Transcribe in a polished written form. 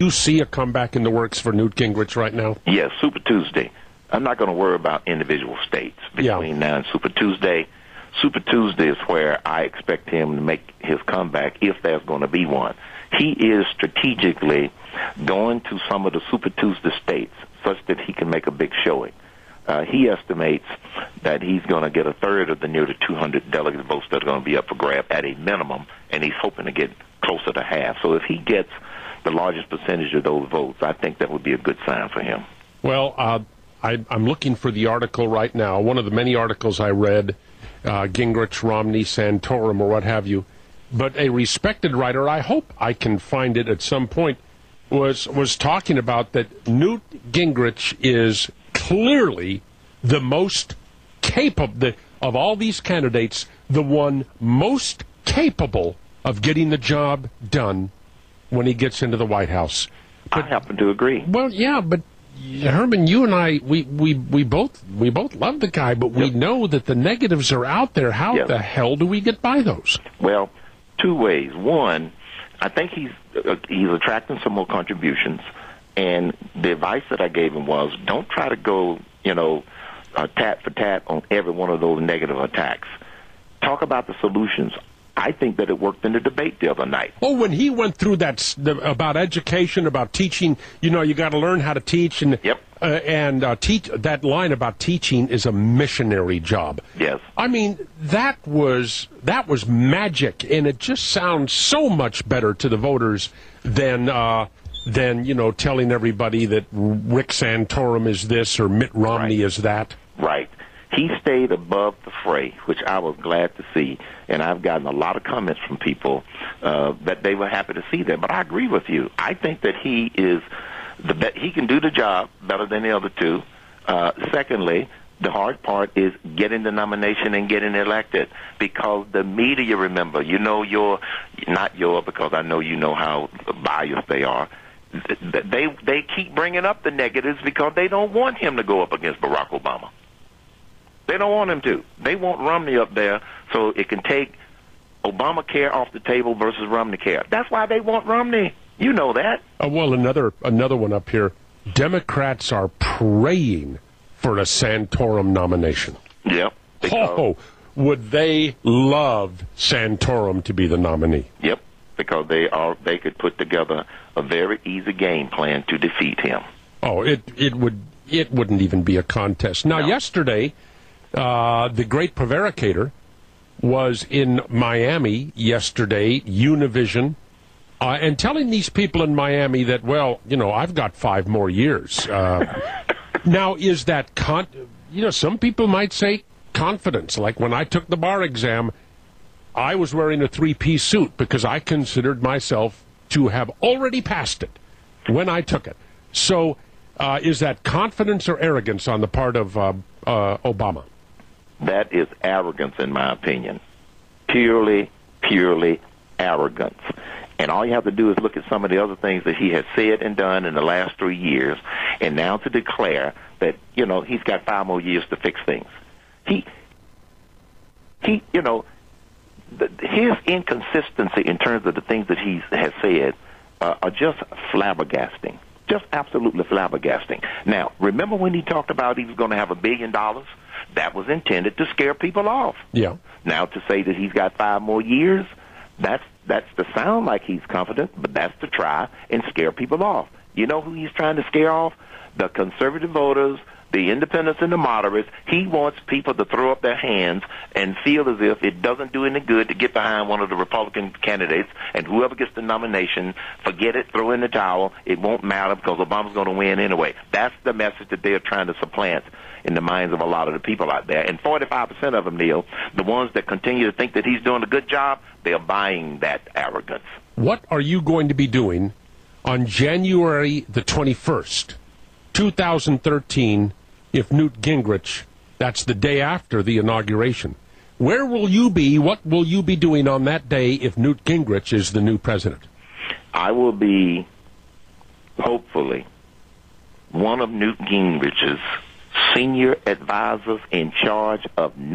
you see a comeback in the works for Newt Gingrich right now? Yes, Super Tuesday. I'm not going to worry about individual states between now and Super Tuesday. Super Tuesday is where I expect him to make his comeback, if there's going to be one. He is strategically going to some of the Super Tuesday states such that he can make a big showing. He estimates that he's going to get a third of the nearly 200 delegate votes that are going to be up for grab at a minimum, and he's hoping to get closer to half. So if he gets the largest percentage of those votes, I think that would be a good sign for him. Well, I'm looking for the article right now. One of the many articles I read, Gingrich, Romney, Santorum, or what have you. But a respected writer, I hope I can find it at some point, was talking about that Newt Gingrich is clearly the most capable, of all these candidates, the one most capable of getting the job done when he gets into the White House. But, I happen to agree. Well, yeah, but Herman, you and I, we both love the guy, but we know that the negatives are out there. How the hell do we get by those? Well, two ways. One, I think he's attracting some more contributions, and the advice that I gave him was, don't try to go, tat for tat on every one of those negative attacks. Talk about the solutions. I think that it worked in the debate the other night. Oh, when he went through that about education, about teaching, you got to learn how to teach, and teach. That line about teaching is a missionary job. Yes, I mean that was magic, and it just sounds so much better to the voters than telling everybody that Rick Santorum is this or Mitt Romney is that. Right. He stayed above the fray, which I was glad to see, and I've gotten a lot of comments from people that they were happy to see that. But I agree with you. I think that he is he can do the job better than the other two. Secondly, the hard part is getting the nomination and getting elected, because the media, remember, because I know you know how biased they are. They keep bringing up the negatives because they don't want him to go up against Barack Obama. They don't want him to. They want Romney up there so it can take Obamacare off the table versus Romney care. That's why they want Romney. You know that. Well, another one up here. Democrats are praying for a Santorum nomination. Yep. Would they love Santorum to be the nominee? Yep, because they could put together a very easy game plan to defeat him. Oh, it wouldn't even be a contest. Now, yesterday, the great prevaricator was in Miami yesterday, Univision, and telling these people in Miami that, I've got 5 more years. Now, is that some people might say confidence. Like when I took the bar exam, I was wearing a 3-piece suit because I considered myself to have already passed it when I took it. So is that confidence or arrogance on the part of Obama? That is arrogance, in my opinion. Purely arrogance. And all you have to do is look at some of the other things that he has said and done in the last 3 years, and now to declare that, he's got 5 more years to fix things. His inconsistency in terms of the things that he has said are just flabbergasting. Just absolutely flabbergasting. Now, remember when he talked about he was going to have $1 billion? That was intended to scare people off. Yeah. Now, to say that he's got 5 more years, that's to sound like he's confident, but that's to try and scare people off. You know who he's trying to scare off? The conservative voters, the independents and the moderates. He wants people to throw up their hands and feel as if it doesn't do any good to get behind one of the Republican candidates, and whoever gets the nomination, forget it, throw in the towel. It won't matter because Obama's going to win anyway. That's the message that they're trying to supplant in the minds of a lot of the people out there. And 45% of them, Neil, the ones that continue to think that he's doing a good job, they're buying that arrogance. What are you going to be doing on January the 21st, 2013, if Newt Gingrich, that's the day after the inauguration? Where will you be? What will you be doing on that day if Newt Gingrich is the new president? I will be, hopefully, one of Newt Gingrich's senior advisors in charge of nothing